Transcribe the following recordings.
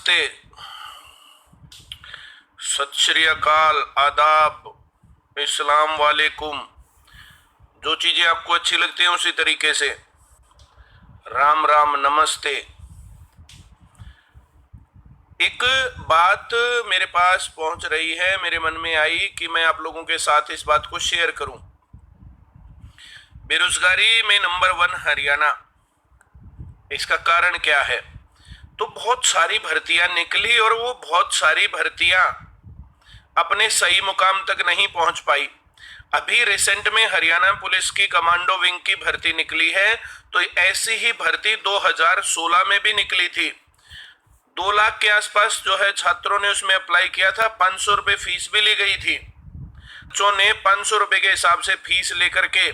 नमस्ते, सत श्री अकाल, आदाब, इस्लाम वालेकुम। जो चीजें आपको अच्छी लगती हैं उसी तरीके से राम राम नमस्ते। एक बात मेरे पास पहुंच रही है, मेरे मन में आई कि मैं आप लोगों के साथ इस बात को शेयर करूं। बेरोजगारी में नंबर 1 हरियाणा। इसका कारण क्या है? तो बहुत सारी भर्तियां निकली और वो बहुत सारी भर्तियां अपने सही मुकाम तक नहीं पहुंच पाई। अभी रिसेंट में हरियाणा पुलिस की कमांडो विंग की भर्ती निकली है, तो ऐसी ही भर्ती 2016 में भी निकली थी। 2 लाख के आसपास जो है छात्रों ने उसमें अप्लाई किया था। 500 रुपए फीस भी ली गई थी। बच्चों ने 500 रुपए के हिसाब से फीस लेकर के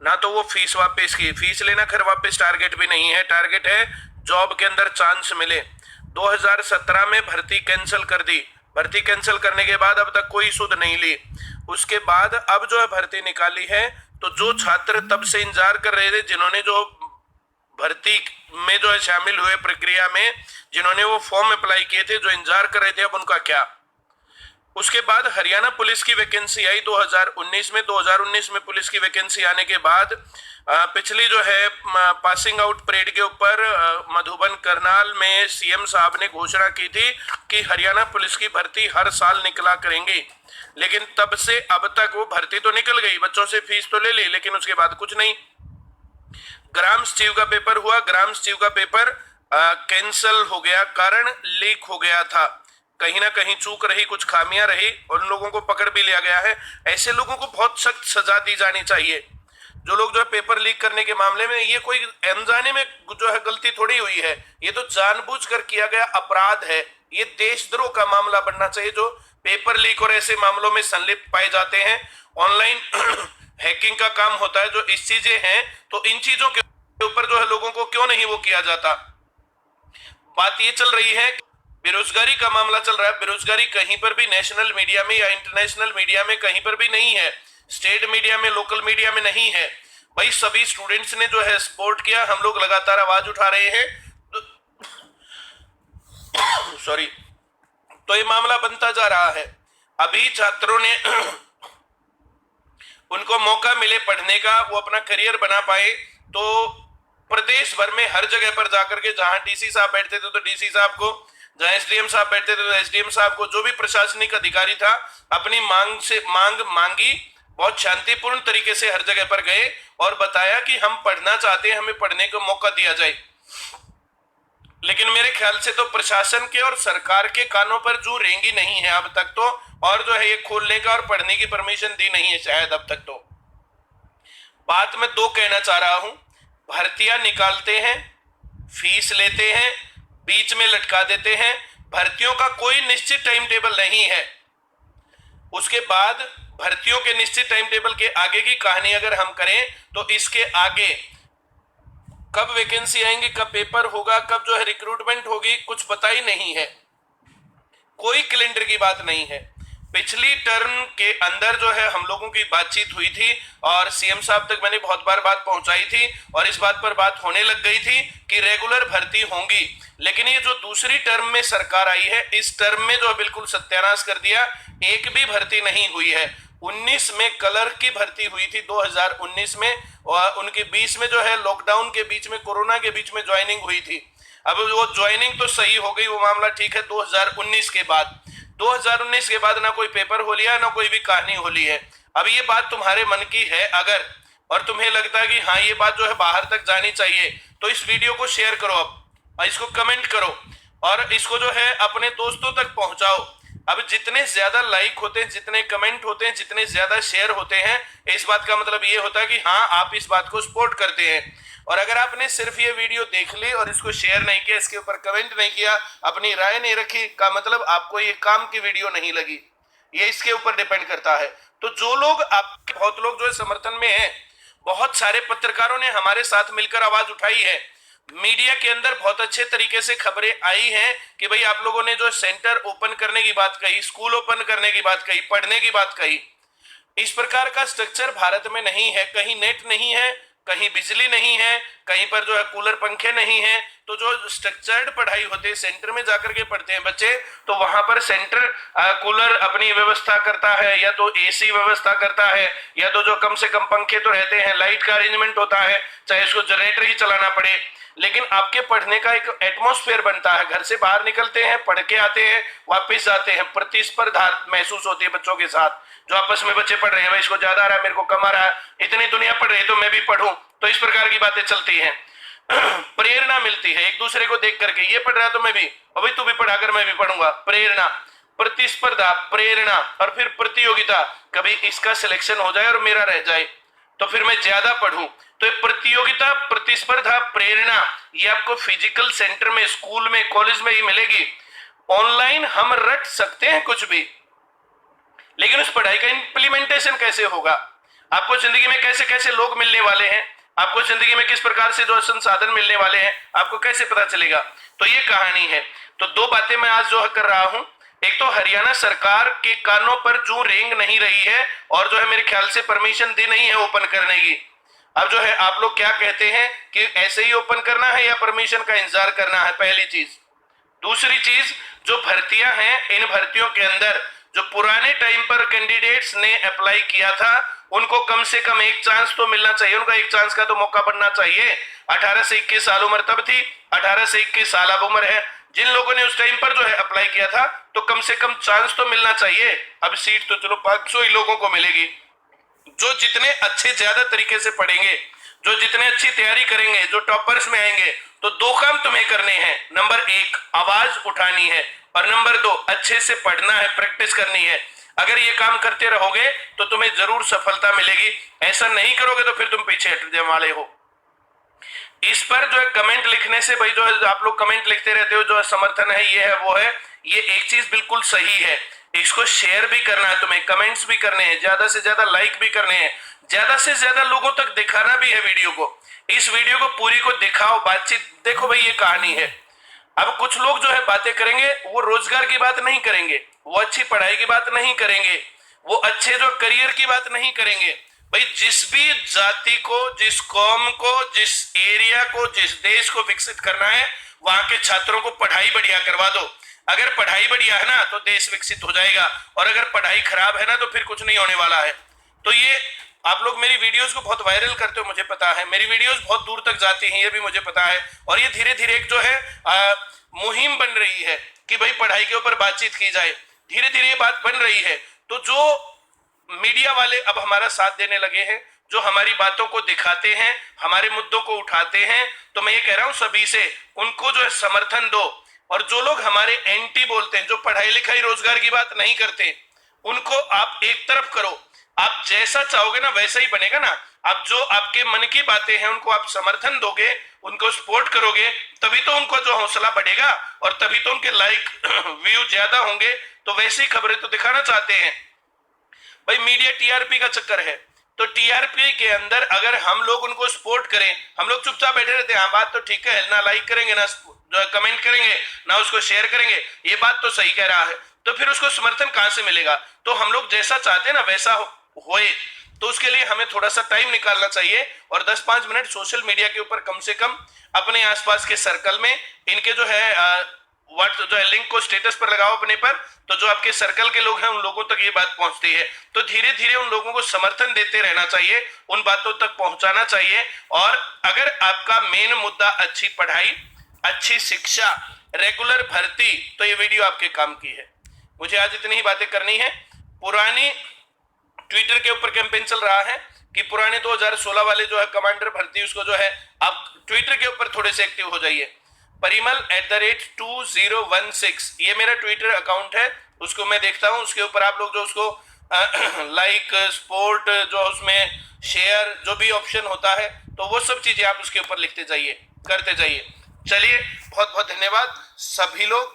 ना तो वो फीस वापस की, फीस लेना खैर वापस टारगेट भी नहीं है, टारगेट है जॉब के अंदर चांस मिले। 2017 में भर्ती कैंसिल कर दी। भर्ती कैंसिल करने के बाद अब तक कोई सुध नहीं ली। उसके बाद अब जो है भर्ती निकाली है, तो जो छात्र तब से इंतजार कर रहे थे, जिन्होंने जो भर्ती में जो है शामिल हुए प्रक्रिया में, जिन्होंने वो फॉर्म अप्लाई किए थे, जो इंतजार कर रहे थे, अब उनका क्या? उसके बाद हरियाणा पुलिस की वैकेंसी आई 2019 में। 2019 में पुलिस की वैकेंसी आने के बाद पिछली जो है पासिंग आउट परेड के ऊपर मधुबन करनाल में सीएम साहब ने घोषणा की थी कि हरियाणा पुलिस की भर्ती हर साल निकला करेंगे। लेकिन तब से अब तक वो भर्ती तो निकल गई, बच्चों से फीस तो ले ली, लेकिन उसके बाद कुछ नहीं। ग्राम सचिव का पेपर हुआ, ग्राम सचिव का पेपर कैंसल हो गया, कारण लीक हो गया था। कहीं ना कहीं चूक रही, कुछ खामियां रही, और उन लोगों को पकड़ भी लिया गया है। ऐसे लोगों को बहुत सख्त सजा दी जानी चाहिए। जो लोग जो है पेपर लीक करने के मामले में, ये कोई अनजाने में जो है गलती थोड़ी हुई है, ये तो जानबूझकर किया गया अपराध है। ये देशद्रोह का मामला बनना चाहिए। जो पेपर लीक और ऐसे मामलों में संलिप्त पाए जाते हैं, ऑनलाइन हैकिंग का काम होता है, जो इस चीजें हैं, तो इन चीजों के ऊपर जो है लोगों को क्यों नहीं वो किया जाता। बात ये चल रही है, बेरोजगारी का मामला चल रहा है। बेरोजगारी कहीं पर भी नेशनल मीडिया में या इंटरनेशनल मीडिया में कहीं पर भी नहीं है, स्टेट मीडिया में, लोकल मीडिया में नहीं है। भाई सभी स्टूडेंट्स ने जो है सपोर्ट किया, हम लोग लगातार आवाज उठा रहे हैं, सॉरी, तो ये मामला बनता जा रहा है। अभी छात्रों ने उनको मौका मिले पढ़ने का, वो अपना करियर बना पाए, तो प्रदेश भर में हर जगह पर जाकर के, जहां डीसी साहब बैठते थे तो डीसी साहब को, जहां एसडीएम साहब बैठते थे तो एसडीएम साहब को, जो भी प्रशासनिक अधिकारी था, अपनी मांग मांगी, बहुत शांतिपूर्ण तरीके से हर जगह पर गए और बताया कि हम पढ़ना चाहते हैं, हमें पढ़ने का मौका दिया जाए। लेकिन मेरे ख्याल से तो प्रशासन के और सरकार के कानों पर जू रेंगी नहीं है अब तक तो, और जो है ये खोलने का और पढ़ने की परमिशन दी नहीं है शायद अब तक तो। बात मैं 2 कहना चाह रहा हूं। भर्तियां निकालते हैं, फीस लेते हैं, बीच में लटका देते हैं, भर्तियों का कोई निश्चित टाइम टेबल नहीं है। उसके बाद भर्तियों के निश्चित टाइम टेबल के आगे की कहानी अगर हम करें, तो इसके आगे कब वैकेंसी आएंगी, कब पेपर होगा, कब जो है रिक्रूटमेंट होगी, कुछ पता ही नहीं है। कोई कैलेंडर की बात नहीं है। पिछली टर्म के अंदर जो है हम लोगों की बातचीत हुई थी और सीएम साहब तक मैंने बहुत बार बात पहुंचाई थी, और इस बात पर बात होने लग गई थी कि रेगुलर भर्ती होंगी। लेकिन ये जो दूसरी टर्म में सरकार आई है, इस टर्म में जो बिल्कुल सत्यानाश कर दिया, एक भी भर्ती नहीं हुई है। 19 में क्लर्क की भर्ती हुई थी 2019 में, और उनके 20 में जो है लॉकडाउन के बीच में, कोरोना के बीच में ज्वाइनिंग हुई थी। अब वो ज्वाइनिंग तो सही हो गई, वो मामला ठीक है। 2019 के बाद, 2019 के बाद ना कोई पेपर हो लिया, ना कोई भी कहानी हो ली है। अब ये बात तुम्हारे मन की है अगर, और तुम्हें लगता है कि हाँ ये बात जो है बाहर तक जानी चाहिए, तो इस वीडियो को शेयर करो अब, और इसको कमेंट करो, और इसको जो है अपने दोस्तों तक पहुंचाओ। अब जितने ज्यादा लाइक होते हैं, जितने कमेंट होते हैं, जितने ज्यादा शेयर होते हैं, इस बात का मतलब ये होता है कि हाँ आप इस बात को सपोर्ट करते हैं। और अगर आपने सिर्फ ये वीडियो देख ली और इसको शेयर नहीं किया, इसके ऊपर कमेंट नहीं किया, अपनी राय नहीं रखी, का मतलब आपको ये काम की वीडियो नहीं लगी। ये इसके ऊपर डिपेंड करता है। तो जो लोग, आप बहुत लोग जो है समर्थन में हैं, बहुत सारे पत्रकारों ने हमारे साथ मिलकर आवाज उठाई है, मीडिया के अंदर बहुत अच्छे तरीके से खबरें आई हैं कि भाई आप लोगों ने जो सेंटर ओपन करने की बात कही, स्कूल ओपन करने की बात कही, पढ़ने की बात कही, इस प्रकार का स्ट्रक्चर भारत में नहीं है। कहीं नेट नहीं है, कहीं बिजली नहीं है, कहीं पर जो है कूलर पंखे नहीं है, तो जो स्ट्रक्चर्ड पढ़ाई होती है, सेंटर में जाकर के पढ़ते हैं बच्चे, तो वहां पर सेंटर कूलर अपनी व्यवस्था करता है, या तो एसी व्यवस्था करता है, या तो जो कम से कम पंखे तो रहते हैं, लाइट का अरेंजमेंट होता है, चाहे उसको जनरेटर ही चलाना पड़े। लेकिन आपके पढ़ने का एक एटमॉस्फेयर बनता है, घर से बाहर निकलते हैं, पढ़ के आते हैं, वापस जाते हैं, प्रतिस्पर्धा महसूस होती है बच्चों के साथ, जो आपस में बच्चे पढ़ रहे हैं, भाई इसको ज्यादा आ रहा है, मेरे को कम आ रहा है, इतनी दुनिया पढ़ रही है तो मैं भी पढ़ूं, तो इस प्रकार की बातें चलती हैं। प्रेरणा मिलती है एक दूसरे को देख करके, ये पढ़ रहा है तो मैं भी, अभी तू भी पढ़ा कर मैं भी पढ़ूंगा, प्रेरणा, प्रतिस्पर्धा, प्रेरणा, और फिर प्रतियोगिता, कभी इसका सिलेक्शन हो जाए और मेरा रह जाए तो फिर मैं ज्यादा पढ़ूं। तो प्रतियोगिता, प्रतिस्पर्धा, प्रेरणा, ये आपको फिजिकल सेंटर में, स्कूल में, कॉलेज में ही मिलेगी। ऑनलाइन हम रट सकते हैं कुछ भी, लेकिन उस पढ़ाई का इंप्लीमेंटेशन कैसे होगा, आपको जिंदगी में कैसे कैसे लोग मिलने वाले हैं, आपको जिंदगी में किस प्रकार से जो संसाधन मिलने वाले हैं, आपको कैसे पता चलेगा। तो ये कहानी है। तो दो बातें मैं आज जो कर रहा हूं, एक तो हरियाणा सरकार के कानों पर जू रेंग नहीं रही है, और जो है मेरे ख्याल से परमिशन दी नहीं है ओपन करने की। अब जो है आप लोग क्या कहते हैं कि ऐसे ही ओपन करना है या परमिशन का इंतजार करना है, पहली चीज। दूसरी चीज, जो भर्तियां हैं, इन भर्तियों के अंदर जो पुराने टाइम पर कैंडिडेट्स ने अप्लाई किया था, उनको कम से कम एक चांस तो मिलना चाहिए, उनका एक चांस का तो मौका बनना चाहिए। 18 से 21 साल उम्र तब थी, 18 से 21 साल अब उम्र है। जिन लोगों ने उस टाइम पर जो है अप्लाई किया था, तो कम से कम चांस तो मिलना चाहिए। अब सीट तो चलो 500 ही लोगों को मिलेगी। जो जितने अच्छे ज्यादा तरीके से पढ़ेंगे, जो जितने अच्छी तैयारी करेंगे, जो टॉपर्स में आएंगे, तो दो काम तुम्हें करने हैं। नंबर 1 आवाज उठानी है, और नंबर 2 अच्छे से पढ़ना है, प्रैक्टिस करनी है। अगर ये काम करते रहोगे तो तुम्हें जरूर सफलता मिलेगी। ऐसा नहीं करोगे तो फिर तुम पीछे हटने वाले हो। इस पर जो है कमेंट लिखने से, भाई जो है आप लोग कमेंट लिखते रहते हो, जो है समर्थन है, ये है, वो है, ये एक चीज बिल्कुल सही है। इसको शेयर भी करना है तुम्हें, कमेंट्स भी करने हैं, ज्यादा से ज्यादा लाइक भी करने हैं, ज्यादा से ज्यादा लोगों तक दिखाना भी है वीडियो को। इस वीडियो को पूरी को दिखाओ, बातचीत देखो, भाई ये कहानी है। अब कुछ लोग जो है बातें करेंगे, वो रोजगार की बात नहीं करेंगे, वो अच्छी पढ़ाई की बात नहीं करेंगे, वो अच्छे जो करियर की बात नहीं करेंगे। भाई जिस भी जाति को, जिस कौम को, जिस एरिया को, जिस देश को विकसित करना है, वहां के छात्रों को पढ़ाई बढ़िया करवा दो। अगर पढ़ाई बढ़िया है ना तो देश विकसित हो जाएगा, और अगर पढ़ाई खराब है ना तो फिर कुछ नहीं होने वाला है। तो ये आप लोग मेरी वीडियोस को बहुत वायरल करते हो, मुझे पता है, मेरी वीडियोस बहुत दूर तक जाती हैं, ये भी मुझे पता है। और ये धीरे धीरे एक जो है मुहिम बन रही है कि भाई पढ़ाई के ऊपर बातचीत की जाए, धीरे धीरे ये बात बन रही है। तो जो मीडिया वाले अब हमारा साथ देने लगे हैं, जो हमारी बातों को दिखाते हैं, हमारे मुद्दों को उठाते हैं, तो मैं ये कह रहा हूं सभी से, उनको जो है समर्थन दो। और जो लोग हमारे एंटी बोलते हैं, जो पढ़ाई लिखाई रोजगार की बात नहीं करते, उनको आप एक तरफ करो। आप जैसा चाहोगे ना वैसा ही बनेगा ना। आप जो आपके मन की बातें हैं उनको आप समर्थन दोगे, उनको सपोर्ट करोगे, तभी तो उनको जो हौसला बढ़ेगा, और तभी तो उनके लाइक व्यू ज्यादा होंगे। तो वैसी खबरें तो दिखाना चाहते हैं। भाई मीडिया टीआरपी का चक्कर है, तो टीआरपी के अंदर अगर हम लोग उनको सपोर्ट करें, हम लोग चुपचाप बैठे रहते हैं, हाँ बात तो ठीक है, ना लाइक करेंगे, ना जो कमेंट करेंगे, ना उसको शेयर करेंगे, ये बात तो सही कह रहा है, तो फिर उसको समर्थन कहां से मिलेगा। तो हम लोग जैसा चाहते हैं ना वैसा होए, तो उसके लिए हमें थोड़ा सा टाइम निकालना चाहिए, और 10-5 मिनट सोशल मीडिया के ऊपर कम से कम अपने आसपास के सर्कल में इनके जो है जो है लिंक को स्टेटस पर लगाओ अपने पर, तो जो आपके सर्कल के लोग हैं उन लोगों तक ये बात पहुंचती है। तो धीरे धीरे उन लोगों को समर्थन देते रहना चाहिए, उन बातों तक पहुंचाना चाहिए। और अगर आपका मेन मुद्दा अच्छी पढ़ाई, अच्छी शिक्षा, रेगुलर भर्ती, तो ये वीडियो आपके काम की है। मुझे आज इतनी ही बातें करनी है। पुरानी ट्विटर के ऊपर कैंपेन चल रहा है कि पुराने 2016 वाले जो है कमांडर भर्ती, उसको जो है आप ट्विटर के ऊपर थोड़े से एक्टिव हो जाइए। परिमल@2016 ये मेरा ट्विटर अकाउंट है, उसको मैं देखता हूं, उसके ऊपर आप लोग जो उसको लाइक, सपोर्ट, जो उसमें शेयर, जो भी ऑप्शन होता है, तो वो सब चीजें आप उसके ऊपर लिखते जाइए, करते जाइए। चलिए, बहुत बहुत धन्यवाद सभी लोग।